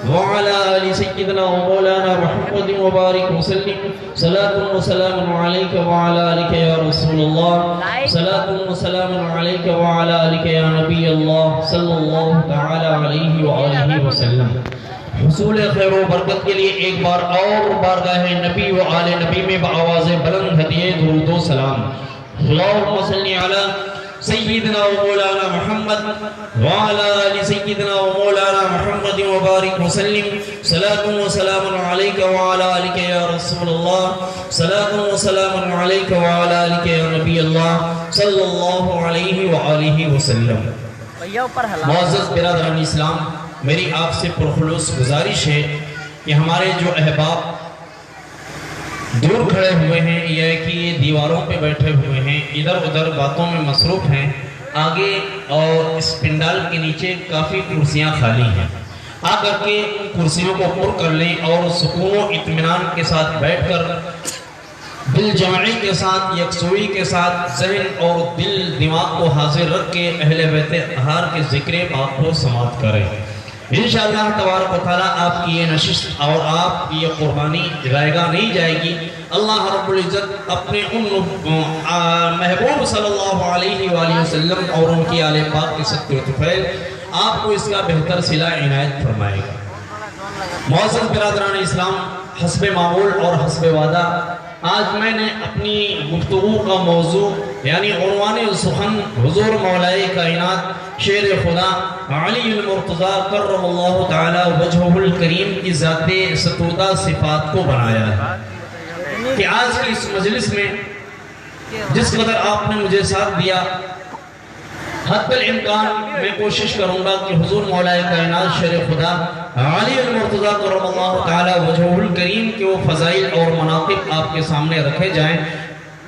وعلى آل سيدنا ومولانا محمد وبارك وسلم صلاة وسلام عليك وعلى آلك يا رسول الله صلاة وسلام عليك وعلى آلك يا نبي الله صلی اللہ تعالی علیہ وآلہ وسلم۔ حصول خیر و برکت کے لیے ایک بار اور بارگاہ نبی و آل نبی میں بآواز بلند ہدیے درود و سلام۔ اللہم صلی علی سیدنا و مولانا محمد وعلى آل سیدنا و مولانا محمد وبارک وسلم صلاة و سلام علیک وعلى آلک یا رسول اللہ صلاة و سلام علیک وعلى آلک یا نبی اللہ صلی اللہ علیہ وآلہ وسلم۔ معزز برادران اسلام، میری آپ سے پرخلوص گزارش ہے کہ ہمارے جو احباب دور کھڑے ہوئے ہیں یا کہ دیواروں پہ بیٹھے ہوئے ہیں، ادھر ادھر باتوں میں مصروف ہیں، آگے اور اس پنڈال کے نیچے کافی کرسیاں خالی ہیں، آ کر کے ان کرسیوں کو پر کر لیں اور سکون و اطمینان کے ساتھ بیٹھ کر دل جمعی کے ساتھ، یکسوئی کے ساتھ، ذہن اور دل دماغ کو حاضر رکھ کے اہل بیت اطہار کے ذکر پاک کو سماعت کریں۔ انشاءاللہ تبارک و تعالیٰ آپ کی یہ نشست اور آپ کی یہ قربانی رائگاں نہیں جائے گی۔ اللہ رب العزت اپنے ان محبوب صلی اللہ علیہ وآلہ وسلم اور ان کی آل پاک کے صدقے و فیض آپ کو اس کا بہتر صلہ عنایت فرمائے گا۔ معزز برادران اسلام، حسب معمول اور حسب وعدہ آج میں نے اپنی گفتگو کا موضوع یعنی عنوان سخن حضور مولا کائنات شیر خدا علی المرتضیٰ کرم اللہ تعالی وجہہ الکریم کی ذات ستودہ صفات کو بنایا ہے کہ آج کی اس مجلس میں جس قدر آپ نے مجھے ساتھ دیا، حد الامکان میں کوشش کروں گا کہ حضور مولا کائنات شیر خدا علی المرتضیٰ کرم اللہ تعالی وجہہ الکریم کے وہ فضائل اور مناقب آپ کے سامنے رکھے جائیں۔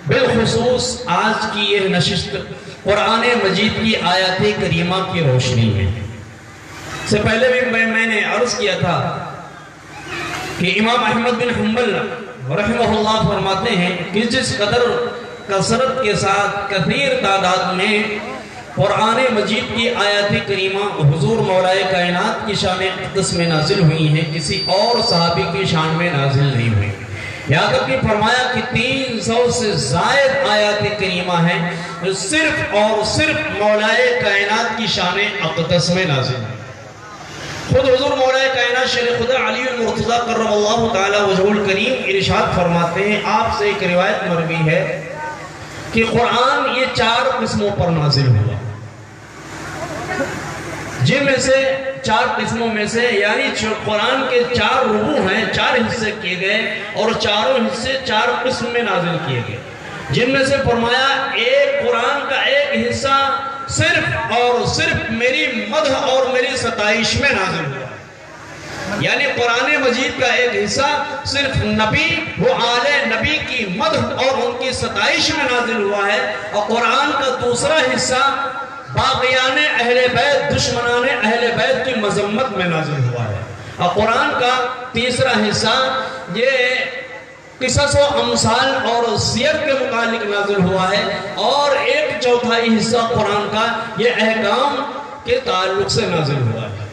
بالخصوص آج کی یہ نشست قرآن مجید کی آیات کریمہ کی روشنی میں سے پہلے بھی میں نے عرض کیا تھا کہ امام احمد بن حنبل رحمہ اللہ فرماتے ہیں کہ جس قدر کثرت کے ساتھ کثیر تعداد میں قرآن مجید کی آیات کریمہ حضور مولا کائنات کی شان اقدس میں نازل ہوئی ہیں، کسی اور صحابی کی شان میں نازل نہیں ہوئی۔ یہاں تک کہ فرمایا کہ 300 سے زائد آیات کریمہ ہیں جو صرف اور صرف مولا کائنات کی شان اقدس میں نازل ہیں۔ خود حضور مولا کائنات شیر خدا علی المرتضیٰ کرم اللہ تعالی وجہہ الکریم ارشاد فرماتے ہیں، آپ سے ایک روایت مروی ہے کہ قرآن یہ 4 قسموں پر نازل ہوا، جن میں سے 4 قسموں میں سے یعنی قرآن کے 4 ربوع ہیں، 4 حصے کیے گئے اور چاروں حصے 4 قسم میں نازل کیے گئے، جن میں سے فرمایا ایک قرآن کا ایک حصہ صرف اور صرف میری مدح اور میری ستائش میں نازل ہوا، یعنی قرآن مجید کا ایک حصہ صرف نبی و آل نبی کی مدح اور ان کی ستائش میں نازل ہوا ہے، اور قرآن کا دوسرا حصہ باغیان اہل بیت، دشمنان اہل بیت کی مذمت میں نازل ہوا ہے، اور قرآن کا تیسرا حصہ یہ قصص و امثال اور سیر کے متعلق نازل ہوا ہے، اور 1/4 حصہ قرآن کا یہ احکام کے تعلق سے نازل ہوا ہے۔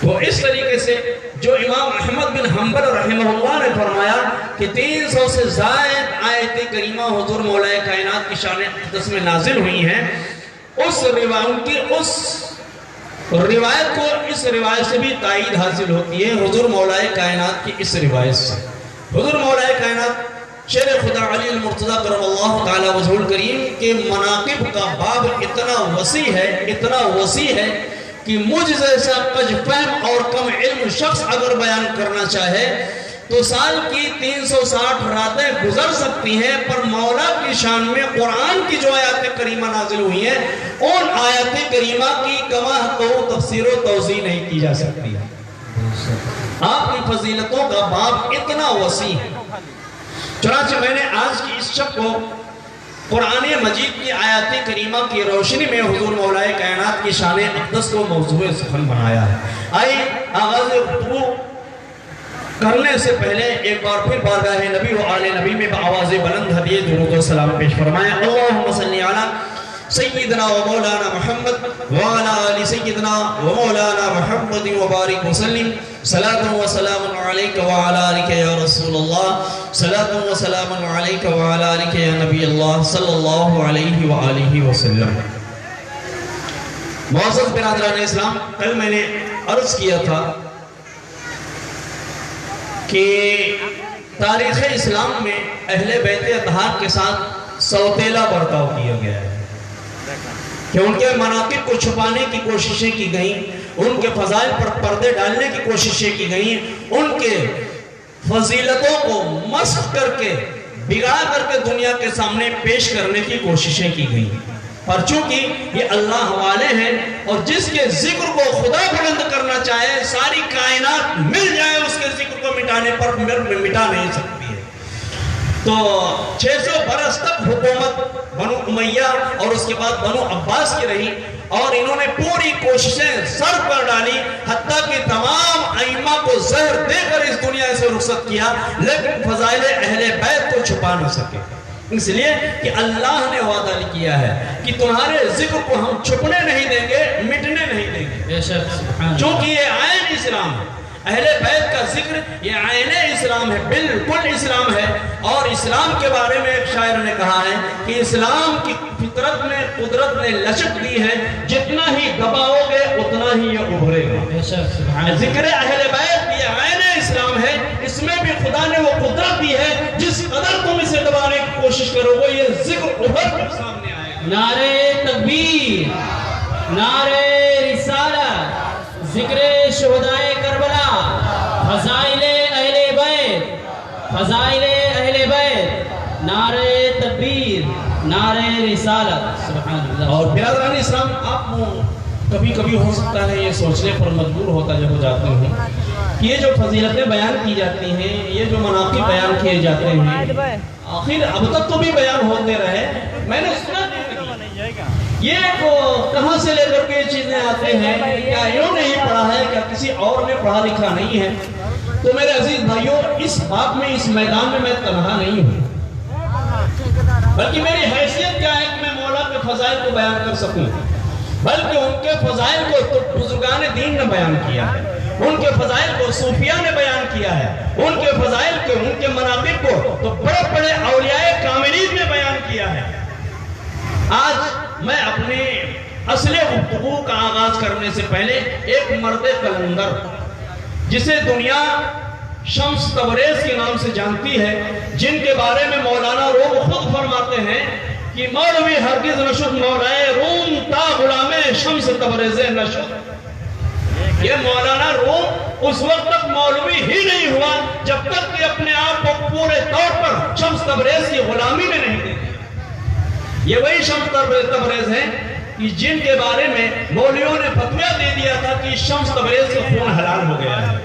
تو اس طریقے سے جو امام احمد بن حنبل رحمہ اللہ نے فرمایا کہ 300 سے زائد آیت کریمہ حضور مولا کائنات کی شان اقدس میں نازل ہوئی ہیں، اس روایت کو اس روایت سے بھی تائید حاصل ہوتی ہے، حضور مولا کائنات کی اس روایت سے۔ حضور مولا کائنات شیر خدا علی المرتضیٰ کرم اللہ تعالی وجہہ الکریم کے مناقب کا باب اتنا وسیع ہے کہ مجھ جیسا کج فہم اور کم علم شخص اگر بیان کرنا چاہے تو سال کی 360 راتیں گزر سکتی ہیں، پر مولا کی شان میں قرآن کی جو آیات کریمہ نازل ہوئی ہیں ان آیات کریمہ کی کما تو تفسیر و توضیح نہیں کی جا سکتی۔ آپ کی فضیلتوں کا باب اتنا وسیع ہے، چنانچہ میں نے آج کی اس شب کو قرآن مجید کی آیات کریمہ کی روشنی میں حضور مولا کائنات کی شان اقدس کو موضوع سخن بنایا ہے۔ آئیے آغاز گفتگو کرنے سے پہلے ایک بار پھر بارگاہ نبی و آل نبی میں بآواز بلند ہدیے درود و سلام پیش فرمائیں۔ اللہم صلی علی سیدنا و مولانا محمد وعلى آل سيدنا ومولانا محمد وبارك وسلم صلاة وسلام عليك وعلى آلك يا رسول الله صلاة وسلام عليك وعلى آلك يا نبی اللہ صلی اللہ علیہ وآلہ وسلم۔ معزز برادران اسلام، کل میں نے عرض کیا تھا کہ تاریخ اسلام میں اہل بیت اطہار کے ساتھ سوتیلا برتاؤ کیا گیا ہے کہ ان کے مناقب کو چھپانے کی کوششیں کی گئیں، ان کے فضائل پر پردے ڈالنے کی کوششیں کی گئیں، ان کے فضیلتوں کو مسخ کر کے بگاڑ کر کے دنیا کے سامنے پیش کرنے کی کوششیں کی گئیں۔ اور چونکہ یہ اللہ والے ہیں اور جس کے ذکر کو خدا بلند کرنا چاہے ساری کائنات مل جائے اس کے ذکر کو مٹانے پر مٹا نہیں سکتی ہے۔ تو 600 برس تک حکومت بنو امیہ اور اس کے بعد بنو عباس کی رہی اور انہوں نے پوری کوششیں سر پر ڈالی، حتیٰ کہ تمام ائمہ کو زہر دے کر اس دنیا سے رخصت کیا، لیکن فضائل اہل بیت کو چھپا نہ سکے۔ اس لیے کہ اللہ نے وعدہ کیا ہے کہ تمہارے ذکر کو ہم چھپنے نہیں دیں گے، مٹنے نہیں دیں گے، چونکہ یہ عین اسلام ہے۔ اہل بیت کا ذکر یہ عین اسلام ہے، بالکل اسلام ہے۔ اور اسلام کے بارے میں ایک شاعر نے کہا ہے کہ اسلام کی فطرت میں قدرت نے لچک دی ہے، جتنا ہی دباؤ گے اتنا ہی یہ ابھرے گا۔ ذکر اہل بیت یہ عین اسلام ہے، اس میں بھی خدا نے وہ قدرت دی ہے، جس قدر تم اسے دبانے کی کوشش کرو گے یہ ذکر ابھر کر سامنے آئے گا۔ نعرہ تکبیر، نعرہ رسالت، ذکر شہدائے کربلا، فضائل اہل بیت، فضائل اہل بیت، نعرہ تکبیر، نعرہ رسالت، سبحان اللہ۔ اور برادران اسلام، آپ کبھی کبھی ہو سکتا ہے یہ سوچنے پر مجبور ہوتا جب ہو جاتے ہیں کہ یہ جو فضیلتیں بیان کی جاتی ہیں، یہ جو مناقب بیان کیے جاتے ہیں، آخر اب تک تو بھی بیان ہوتے رہے، میں نے سنا یہ کہاں سے لے کر کے یہ چیزیں آتے ہیں؟ کیا انہوں نے ہی پڑھا ہے؟ کیا کسی اور نے پڑھا لکھا نہیں ہے؟ تو میرے عزیز بھائیوں، اس بات میں اس میدان میں تنہا نہیں ہوں، بلکہ میری حیثیت کیا ہے کہ میں مولا کے فضائل کو بیان کر سکوں، بلکہ ان کے فضائل کو تو بزرگان دین نے بیان کیا ہے، ان کے فضائل کو صوفیاء نے بیان کیا ہے، ان کے فضائل کو، ان کے مناقب کو تو بڑے بڑے اولیاء کاملین نے بیان کیا ہے۔ آج میں اپنے اصل گفتگو کا آغاز کرنے سے پہلے ایک مرد قلندر جسے دنیا شمس تبریز کے نام سے جانتی ہے، جن کے بارے میں مولانا روم خود فرماتے ہیں کہ مولوی ہرگز نشد مولائے روم تا غلام شمس تبریز نشد۔ یہ مولانا روم اس وقت تک مولوی ہی نہیں ہوا جب تک کہ اپنے آپ کو پورے طور پر شمس تبریز کی غلامی میں نہیں دے دیا۔ یہ وہی شمس تبریز ہیں کہ جن کے بارے میں مولویوں نے فتویٰ دے دیا تھا کہ شمس تبریز کا خون حلال ہو گیا ہے،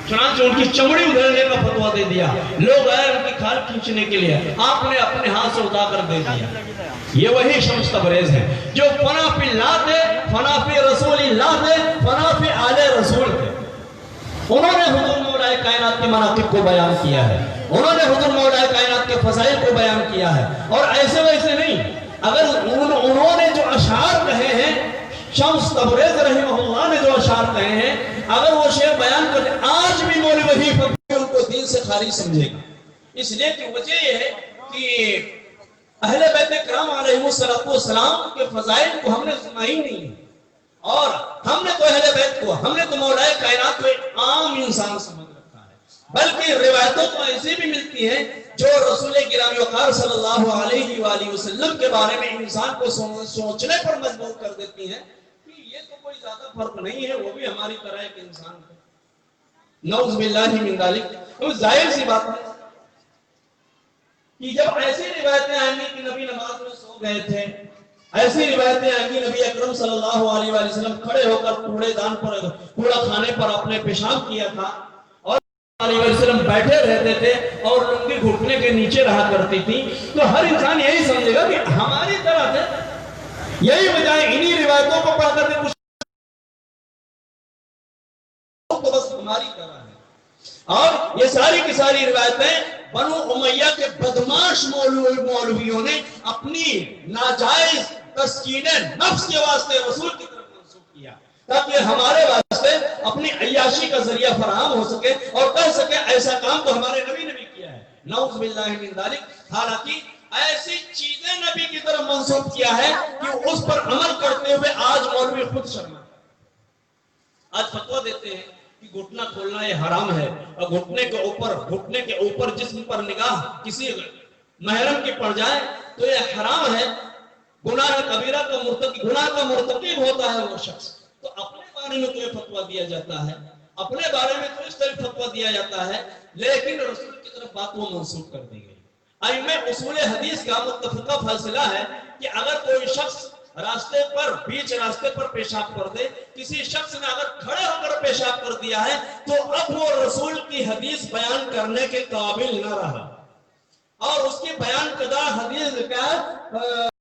چنانچہ ان کی چمڑی ادھیڑنے کا فتویٰ دے دیا، لوگ آئے ان کی کھال کھینچنے کے لیے، آپ نے اپنے ہاتھ سے اٹھا کر دے دیا۔ یہ وہی شمس تبریز ہے جو فنا فی اللہ تھے، فنا فی رسول اللہ تھے، فنا فی آل رسول تھے۔ انہوں نے حضور مولا کائنات کے مناقب کو بیان کیا ہے، انہوں نے حضور مولا کائنات کے فضائل کو بیان کیا ہے، اور ایسے ویسے نہیں۔ اگر انہوں نے جو اشعار کہے ہیں، شمس تبریز رحمہ اللہ نے جو اشعار کہے ہیں، اگر وہ شعر بیان کرتے آج بھی مولوی وہی فتوی ان کو دین سے خارج سمجھے گا۔ اس لیے کہ وجہ یہ ہے کہ اہل بیت کرام علیہ السلام کے فضائل کو ہم نے سنا ہی نہیں، اور ہم نے تو اہل بیت کو، ہم نے تو مولا کائنات کو ایک عام انسان سمجھ رکھا ہے، بلکہ روایتوں تو ایسی بھی ملتی ہیں جو رسول گرامی وقار صلی اللہ علیہ وآلہ وسلم کے بارے میں انسان کو سوچنے پر مجبور کر دیتی ہیں کہ یہ تو کوئی زیادہ فرق نہیں ہے، وہ بھی ہماری طرح ایک انسان ہے۔ نعوذ باللہ من ذالک۔ تو ظاہر سی بات ہے کہ جب ایسی روایتیں آئیں گی کہ نبی نماز میں سو گئے تھے، ایسی روایتیں آئیں گی نبی اکرم صلی اللہ علیہ وآلہ وسلم کھڑے ہو کر کوڑے دان پر، کوڑا کھانے پر اپنے پیشاب کیا تھا، اور علیہ وسلم بیٹھے رہتے تھے اور لنگی گھٹنے کے نیچے رہا کرتی تھی، تو ہر انسان یہی سمجھے گا کہ ہماری طرح تھے۔ یہی بجائے انہی روایتوں کو پڑھ کر کے کچھ تو بس ہماری طرح ہے۔ اور یہ ساری کی ساری روایتیں بنو امیہ کے بدماش مولویوں نے اپنی ناجائز تسکین نفس کے واسطے رسول کی طرف منسوب کیا تاکہ ہمارے واسطے اپنی عیاشی کا ذریعہ فراہم ہو سکے اور کہہ سکے ایسا کام تو ہمارے نبی نے بھی کیا ہے. نعوذ باللہ من ذالک. حالانکہ ایسی چیزیں نبی کی طرف منسوب کیا ہے کہ اس پر عمل کرتے ہوئے آج مولوی خود شرما. آج فتویٰ دیتے ہیں کہ گھٹنا کھولنا یہ حرام ہے اور گھٹنے کے اوپر جسم پر نگاہ کسی محرم کی پڑ جائے تو یہ حرام ہے. گناہ کبیرہ کا مرتکب ہوتا ہے وہ شخص. تو اپنے بارے میں تو یہ فتویٰ دیا جاتا ہے, اپنے بارے میں تو اس طرح فتویٰ دیا جاتا ہے, لیکن رسول کی طرف بات وہ منسوخ کر دی گئی. ائمہ اصول حدیث کا متفقہ فیصلہ ہے کہ اگر کوئی شخص بیچ راستے پر پیشاب کر دے, کسی شخص نے اگر کھڑے ہو کر پیشاب کر دیا ہے تو اب وہ رسول کی حدیث بیان کرنے کے قابل نہ رہا اور اس کی بیان کردہ حدیث کا